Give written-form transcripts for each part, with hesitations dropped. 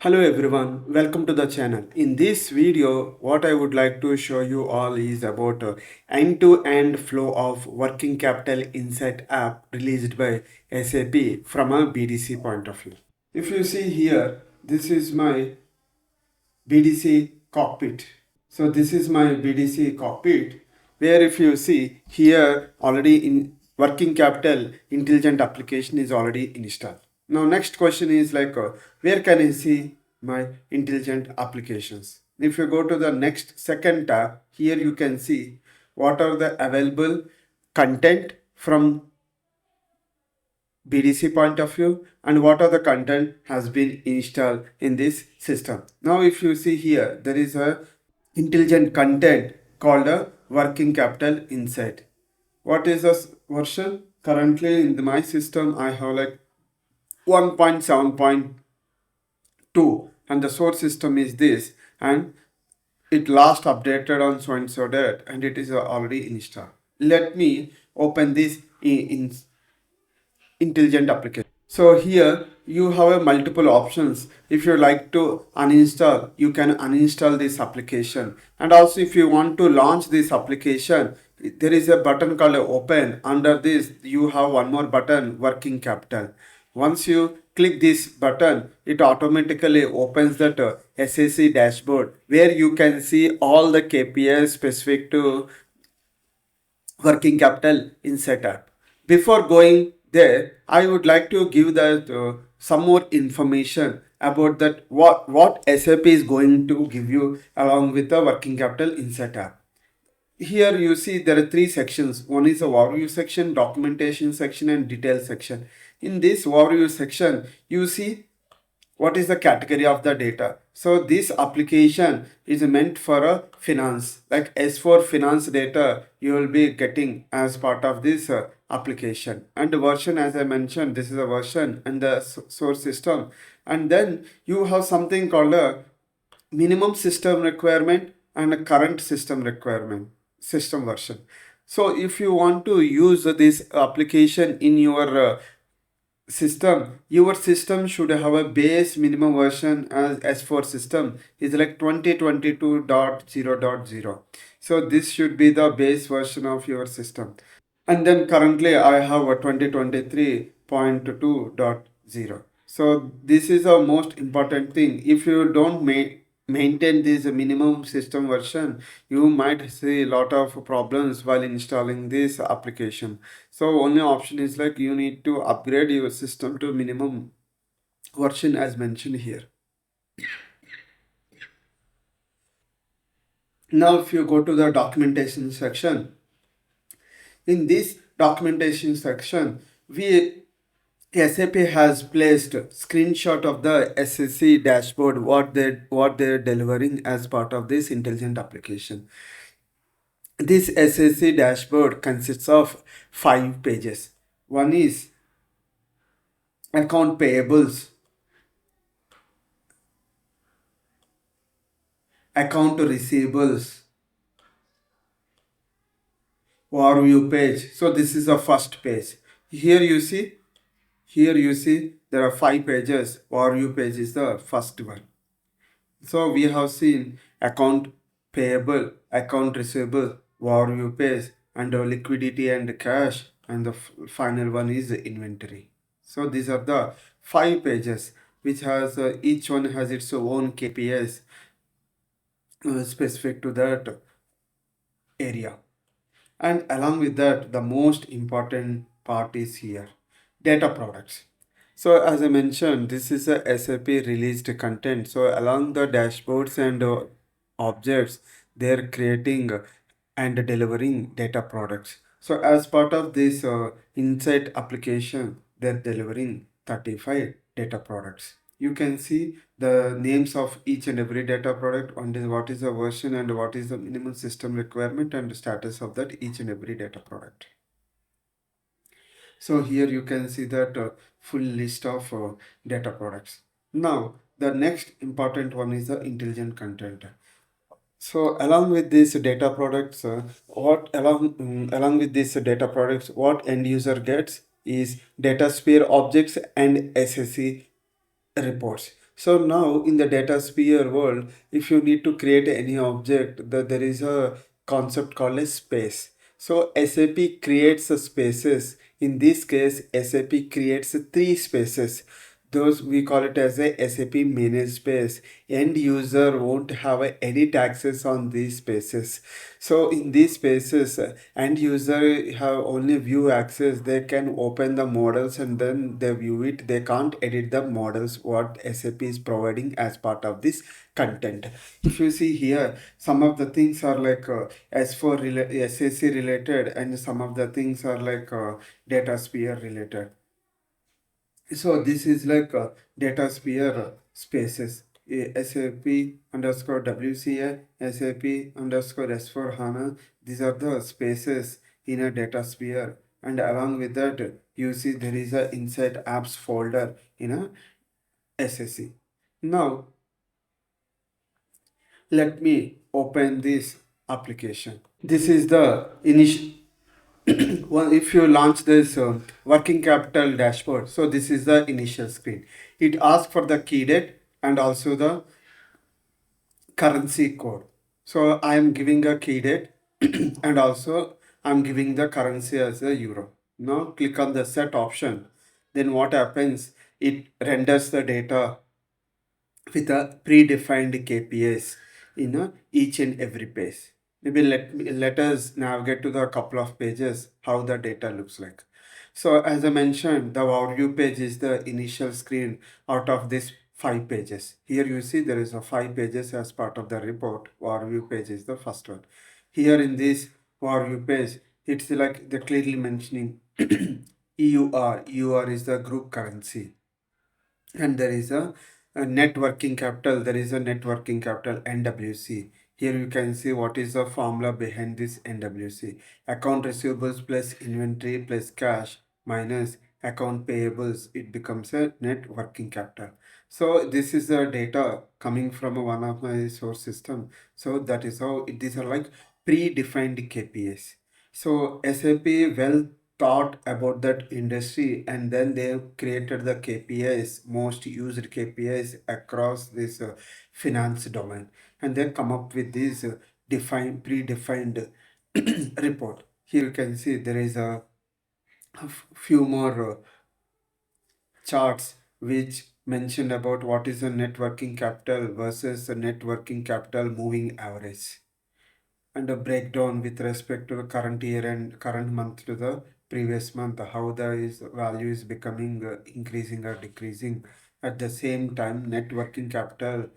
Hello everyone, welcome to the channel. In this video, what I would like to show you all is about end-to-end flow of working capital insight app released by SAP from a BDC point of view. If you see here, this is my BDC cockpit. So this is my BDC cockpit where if you see here already in working capital intelligent application is already installed. Now next question is where can I see my intelligent applications? If you go to the next second tab, here you can see what are the available content from BDC point of view and what are the content has been installed in this system. Now if you see here, there is a intelligent content called a working capital insight. What is this version? Currently in my system I have like 1.7.2 and the source system is this, and it last updated on so and so date and it is already installed. Let me open this in intelligent application. So here you have a multiple options. If you like to uninstall, you can uninstall this application. And also if you want to launch this application, there is a button called open. Under this you have one more button, working capital. Once you click this button, it automatically opens that SAC dashboard where you can see all the KPIs specific to working capital in setup. Before going there, I would like to give that some more information about that what SAP is going to give you along with the working capital in setup. Here you see there are three sections. One is a overview section, documentation section, and detail section. In this overview section, you see what is the category of the data. So this application is meant for a finance, like S4 finance data you will be getting as part of this application. And the version, as I mentioned, this is a version and the source system. And then you have something called a minimum system requirement and a current system requirement, system version. So if you want to use this application in your system, your system should have a base minimum version as S4 system is like 2022.0.0. So this should be the base version of your system. And then currently I have a 2023.2.0. So this is a most important thing. If you don't maintain this minimum system version, you might see a lot of problems while installing this application. So only option is like you need to upgrade your system to minimum version as mentioned here. Now if you go to the documentation section, in this documentation section, SAP has placed screenshot of the SSC dashboard, what they're delivering as part of this intelligent application. This SSC dashboard consists of 5 pages. One is account payables, account receivables, overview page. So this is the first page. Here you see there are 5 pages. Overview page is the first one. So we have seen account payable, account receivable, overview page, and liquidity and cash, and the final one is the inventory. So these are the 5 pages which has each one has its own KPIs specific to that area. And along with that, the most important part is here, data products. So as I mentioned, this is a SAP released content. So along the dashboards and objects, they're creating and delivering data products. So as part of this Insight application, they're delivering 35 data products. You can see the names of each and every data product, on what is the version and what is the minimum system requirement and the status of that each and every data product. So here you can see that full list of data products. Now the next important one is the intelligent content. So along with these data products, along with these data products, what end user gets is data sphere objects and SSC reports. So now in the data sphere world, if you need to create any object, there is a concept called as space. So SAP creates the spaces. In this case, SAP creates three spaces. Those we call it as a SAP managed space. End user won't have a edit access on these spaces. So in these spaces, end user have only view access. They can open the models and then they view it. They can't edit the models what SAP is providing as part of this content. If you see here, some of the things are like S4 SAC related, and some of the things are like data sphere related. So this is like data sphere spaces. SAP underscore WCA, SAP underscore S4 HANA. These are the spaces in a data sphere. And along with that, you see there is a inside apps folder in a SSC. Now, let me open this application. This is the initial. Well, if you launch this working capital dashboard, so this is the initial screen. It asks for the key date and also the currency code. So I am giving a key date and also I'm giving the currency as a euro. Now click on the set option. Then what happens? It renders the data with a predefined KPIs in each and every page. Maybe let us navigate to the couple of pages how the data looks like. So as I mentioned, the overview page is the initial screen out of this 5 pages. Here you see there is a 5 pages as part of the report. Overview page is the first one. Here in this overview page, it's like they're clearly mentioning EUR. EUR is the group currency, and there is a net working capital. There is a net working capital NWC. Here you can see what is the formula behind this NWC. Account receivables plus inventory plus cash minus account payables, it becomes a net working capital. So this is the data coming from one of my source system. So that is how these are like predefined KPIs. So SAP well thought about that industry, and then they created the KPIs, most used KPIs across this finance domain, and they come up with this predefined report. Here you can see there is a few more charts which mention about what is the net working capital versus the net working capital moving average, and a breakdown with respect to the current year and current month to the previous month, how the value is becoming increasing or decreasing. At the same time, net working capital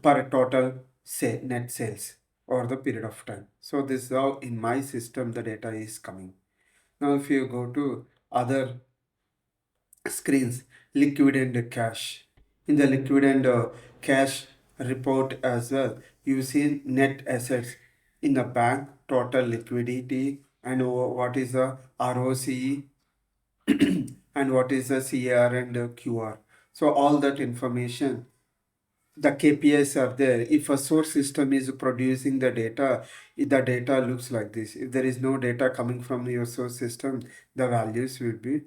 per total say net sales over the period of time. So this is how in my system the data is coming. Now if you go to other screens, liquid and cash. In the liquid and cash report as well, you see net assets in the bank, total liquidity, and what is the ROCE and what is the CR and QR. So all that information, the KPIs are there. If a source system is producing the data looks like this. If there is no data coming from your source system, the values will be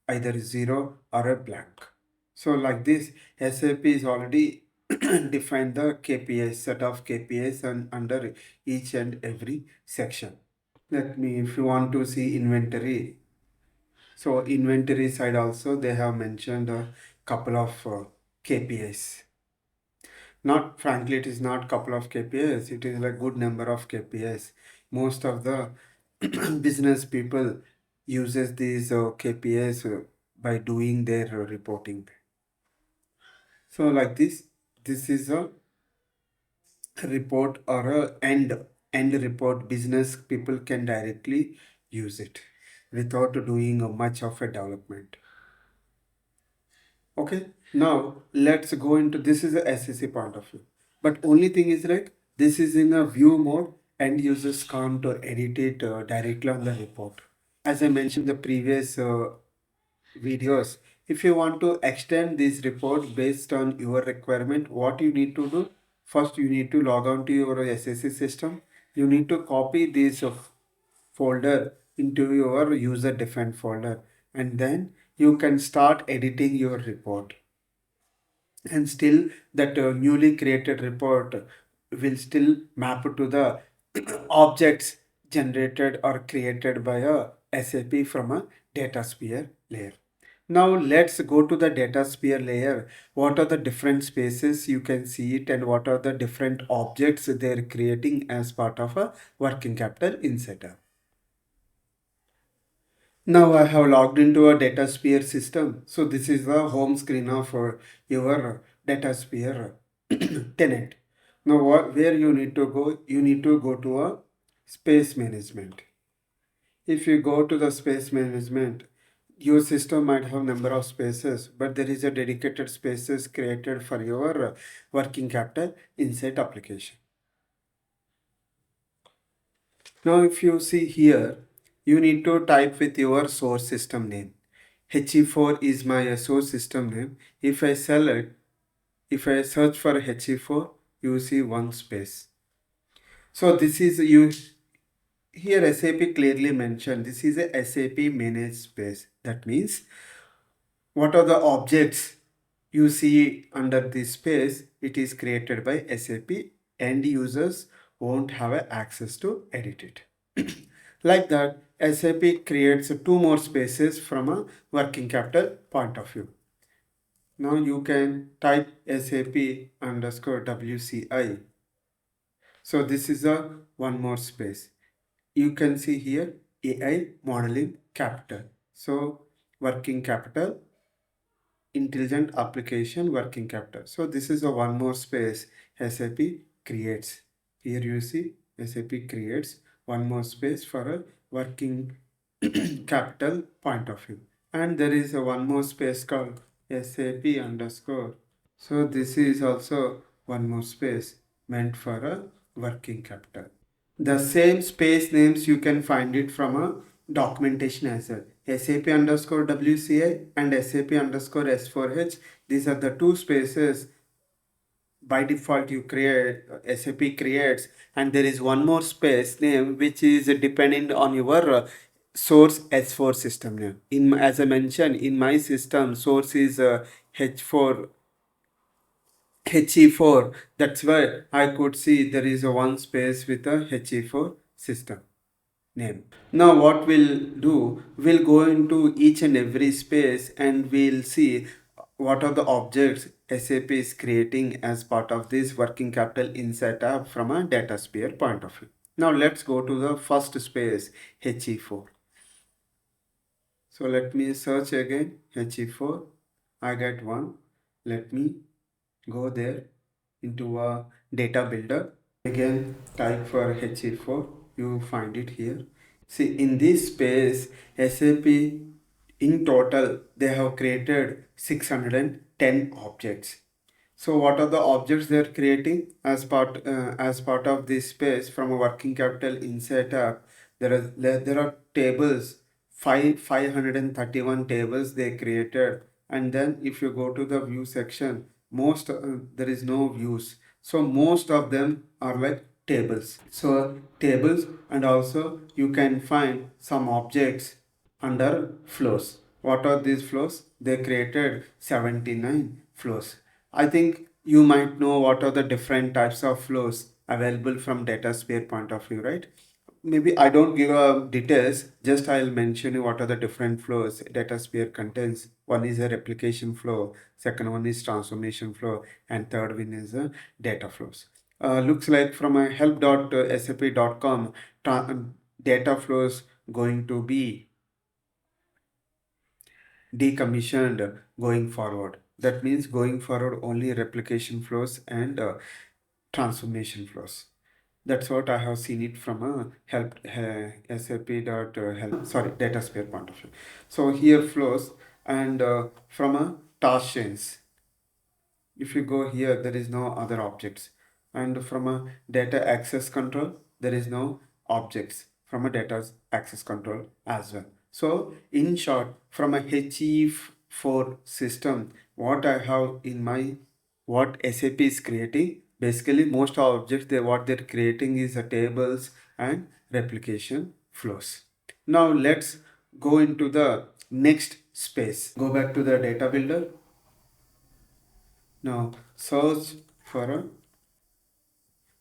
either zero or a blank. So like this, SAP is already defined the KPIs, set of KPIs and under each and every section. Let me, if you want to see inventory, so inventory side also they have mentioned a couple of KPIs. Not frankly, it is not couple of KPIs. It is like good number of KPIs. Most of the business people uses these KPIs by doing their reporting. So like this is a report or a end report. Business people can directly use it without doing much of a development. Okay, now let's go into this is a SEC point of view. But only thing is like this is in a view mode and users can't edit it directly on the report. As I mentioned the previous videos, if you want to extend this report based on your requirement, what you need to do? First, you need to log on to your SSC system. You need to copy this folder into your user defined folder, and then you can start editing your report. and still that newly created report will still map to the objects generated or created by a SAP from a data sphere layer. Now let's go to the data sphere layer. What are the different spaces you can see it, and what are the different objects they're creating as part of a working capital in setup. Now I have logged into a DataSphere system. So this is the home screen of your DataSphere tenant. Now where you need to go? You need to go to a space management. If you go to the space management, your system might have number of spaces, but there is a dedicated spaces created for your working capital inside application. Now, if you see here, you need to type with your source system name. HE4 is my source system name. If I select, if I search for HE4, you see one space. So this is you here SAP clearly mentioned this is a SAP managed space. That means what are the objects you see under this space? It is created by SAP. End users won't have access to edit it. Like that, SAP creates two more spaces from a working capital point of view. Now you can type SAP underscore WCI. So this is a one more space. You can see here AI modeling capital. So working capital, intelligent application working capital. So this is a one more space SAP creates. Here you see SAP creates one more space for a working capital point of view. And there is a one more space called SAP underscore. So this is also one more space meant for a working capital. The same space names you can find it from a documentation as well. SAP underscore WCI and SAP underscore S4H. These are the two spaces by default you create, SAP creates, and there is one more space name which is dependent on your source S4 system name. As I mentioned, in my system source is H4 HE4. That's why I could see there is a one space with a HE4 system name. Now what we'll do, we'll go into each and every space and we'll see what are the objects SAP is creating as part of this working capital insight app from a data sphere point of view. Now let's go to the first space, HE4. So let me search again, HE4. I get one. Let me go there into a data builder. Again, type for HE4. You find it here. See, in this space, SAP in total, they have created 610 objects. So what are the objects they are creating as part of this space from a working capital insight app? There are tables, 531 tables they created, and then if you go to the view section, most there is no views. So most of them are like tables. So tables, and also you can find some objects under flows. What are these flows? They created 79 flows. I think you might know what are the different types of flows available from DataSphere point of view, right? Maybe I don't give details, just I'll mention you what are the different flows DataSphere contains. One is a replication flow, second one is transformation flow, and third one is a data flows. Looks like from a help.sap.com, data flows going to be decommissioned going forward. That means going forward only replication flows and transformation flows. That's what I have seen it from a help sap.help sorry DataSphere point of view. So here flows and from a task chains. If you go here, there is no other objects, and from a data access control, there is no objects from a data access control as well. So in short, from a HE4 system, what I have in my what SAP is creating, basically most objects what they're creating is a tables and replication flows. Now let's go into the next space. Go back to the data builder. Now search for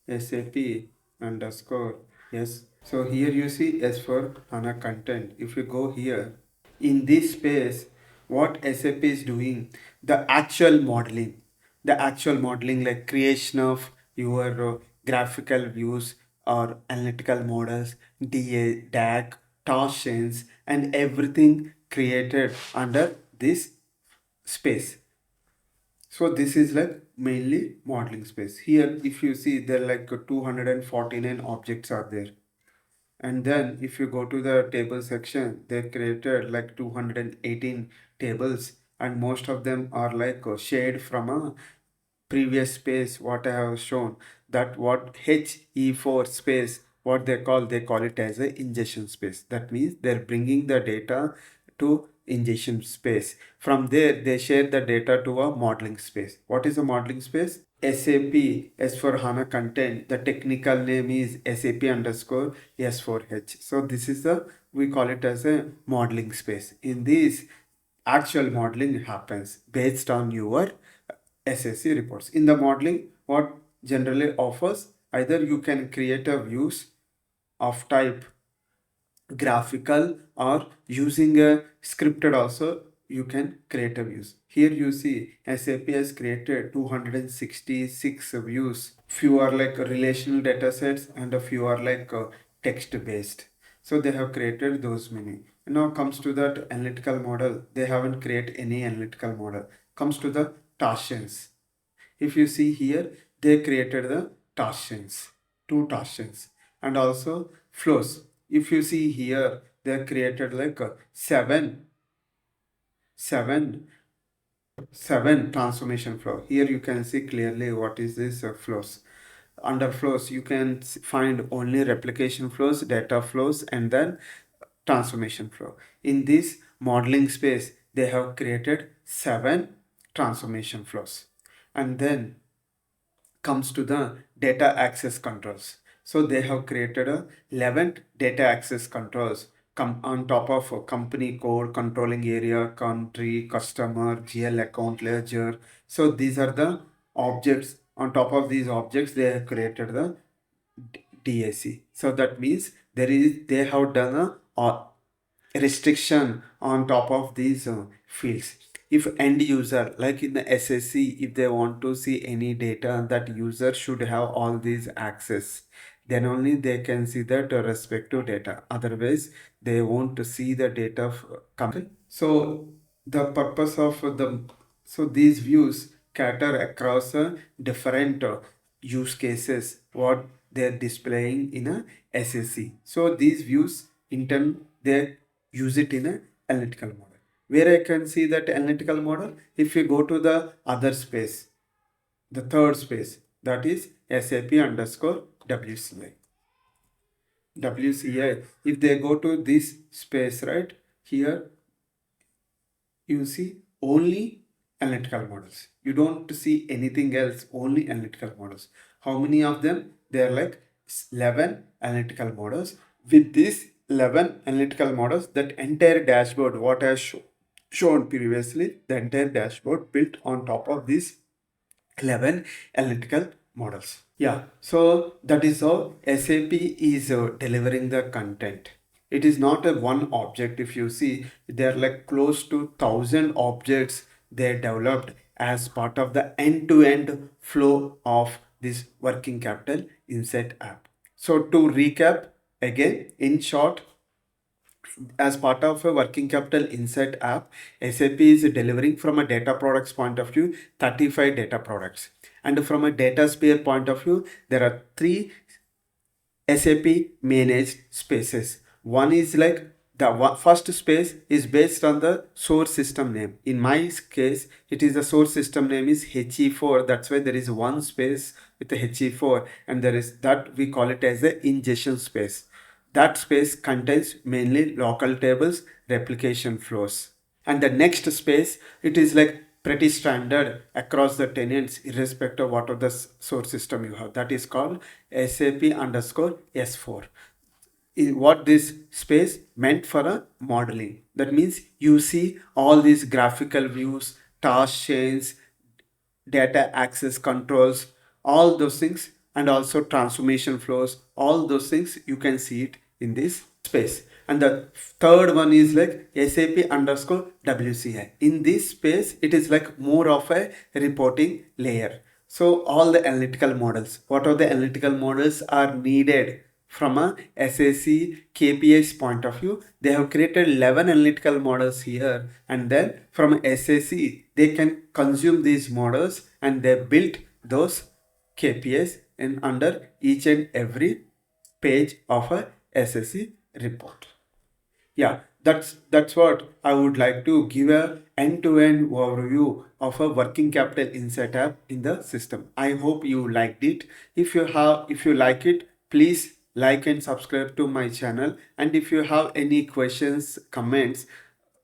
a SAP underscore yes. So here you see S for HANA content. If you go here, in this space, what SAP is doing, the actual modeling like creation of your graphical views or analytical models, DA, DAC, task chains, and everything created under this space. So this is like mainly modeling space. Here, if you see, there are like 249 objects are there. And then if you go to the table section, they created like 218 tables, and most of them are like shared from a previous space what I have shown. That what HE4 space, what they call it as a ingestion space. That means they're bringing the data to ingestion space. From there, they share the data to a modeling space. What is a modeling space? SAP S for HANA content. The technical name is SAP underscore S4H. So this is the, we call it as a modeling space. In this, actual modeling happens based on your SSC reports. In the modeling, what generally offers, either you can create a views of type graphical, or using a scripted also you can create a views. Here you see SAP has created 266 views. Few are like relational data sets and a few are like text based. So they have created those many. Now comes to that analytical model. They haven't created any analytical model. Comes to the Tarshians. If you see here, they created the torsions, two torsions, and also flows. If you see here, they created like seven, seven transformation flow. Here you can see clearly what is this flows. Under flows, you can find only replication flows, data flows, and then transformation flow. In this modeling space, they have created seven transformation flows. And then comes to the data access controls. So they have created a 11 data access controls come on top of a company code, controlling area, country, customer, GL account, ledger. So these are the objects. On top of these objects, they have created the DAC. So that means they have done a restriction on top of these fields. If end user, like in the SSC, if they want to see any data, that user should have all these access, then only they can see that respective data. Otherwise they won't see the data coming. So the purpose of the, so these views cater across different use cases what they're displaying in a SSC. So these views in turn they use it in a analytical model. Where I can see that analytical model, if you go to the other space, the third space, that is SAP underscore WCI. WCI, if they go to this space, right, here you see only analytical models. You don't see anything else, only analytical models. How many of them? They are like 11 analytical models. With these 11 analytical models, that entire dashboard, what I shown previously, the entire dashboard built on top of these 11 analytical models. Yeah, so that is how SAP is delivering the content. It is not a one object. If you see, there are like close to 1,000 objects they developed as part of the end-to-end flow of this working capital insight app. So to recap again, in short, as part of a working capital insight app, SAP is delivering from a data products point of view 35 data products, and from a data sphere point of view there are three SAP managed spaces. One is like the first space is based on the source system name. In my case, it is the source system name is HE4. That's why there is one space with the HE4, and there is that we call it as the ingestion space. That space contains mainly local tables, replication flows. And the next space, it is like pretty standard across the tenants irrespective of what of the source system you have. That is called SAP underscore S4. What this space meant for a modeling. That means you see all these graphical views, task chains, data access controls, all those things, and also transformation flows, all those things you can see it in this space. And the third one is like SAP underscore WCI. In this space, it is like more of a reporting layer. So all the analytical models, what are the analytical models are needed from a SAC KPIs point of view? They have created 11 analytical models here, and then from SAC they can consume these models and they built those KPIs in under each and every page of a SAC report. Yeah, that's what I would like to give a end-to-end overview of a working capital insight app in the system. I hope you liked it. If you like it, please like and subscribe to my channel. And if you have any questions, comments,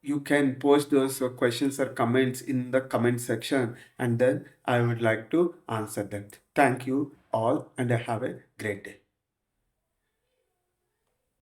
you can post those questions or comments in the comment section, and then I would like to answer them. Thank you all and have a great day.